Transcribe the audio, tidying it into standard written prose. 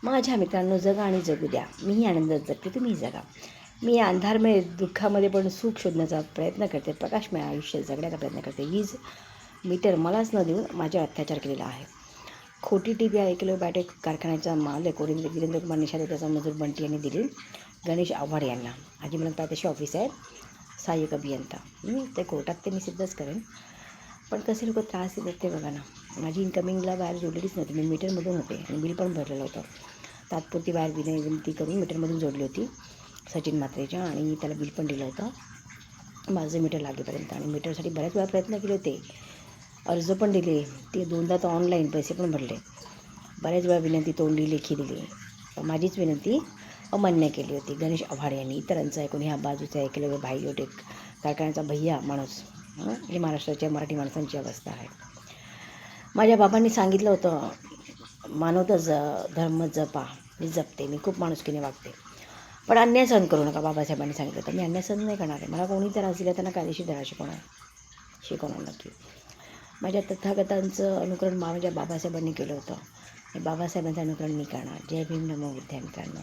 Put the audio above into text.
माझ्या मित्रांनो, जगा आणि जगू द्या. मीही आनंदात जगते, तुम्ही जगा. मी अंधारमय दुःखामध्ये पण सुख शोधण्याचा प्रयत्न करते. प्रकाशमय आयुष्य जगण्याचा प्रयत्न करते. वीज मीटर मलाच न देऊन माझ्यावर अत्याचार केलेला आहे. खोटी टीव्ही ऐकलं बॅटरी कारखान्याचा मालक वीरेंद्र कुमार निषाद, त्याचा मजूर बंटी यांनी दिली गणेश आव्हाड यांना. आजी मला पायथ्याशी ऑफिस आहे, सहाय्यक अभियंता. ते कोर्टात ते मी सिद्धच करेन. पण कसे लोक त्रास देतात ते बघा ना. माझी इन्कमिंगला वायर जोडलेलीच नव्हती. मी मीटरमधून होते आणि बिल पण भरलेलं होतं. तात्पुरती वायर विनंती करून मीटरमधून जोडली होती सचिन म्हात्रेच्या, आणि त्याला बिल पण दिलं होतं माझं मीटर लागेपर्यंत. आणि मीटरसाठी बऱ्याच वेळा प्रयत्न केले होते, अर्ज पण दिले, ते दोनदा तर ऑनलाईन पैसे पण भरले. बऱ्याच वेळा विनंती तोंडी लेखी दिली, माझीच विनंती अमान्य केली होती गणेश आव्हाड यांनी. इतरांचं ऐकून ह्या बाजूचं ऐकलं भाई होते कारखान्याचा भैया माणूस. ही महाराष्ट्राच्या मराठी माणसांची अवस्था आहे. माझ्या बाबांनी सांगितलं होतं, मानवता धर्म जपा. मी जपते, मी खूप माणुसकीने वागते, पण अन्याय सहन करू नका. बाबासाहेबांनी सांगितलं होतं. मी अन्याय सहन नाही करणार आहे. मला कोणी त्रास दिला त्यांना कायदेशीर धडा शिकवणार नक्की. माझ्या तथागतांचं अनुकरण माझ्या बाबासाहेबांनी केलं होतं. बाबासाहेबांचं अनुकरण मी करणार. जय भीम, नमो बुद्धाय मित्रांनो.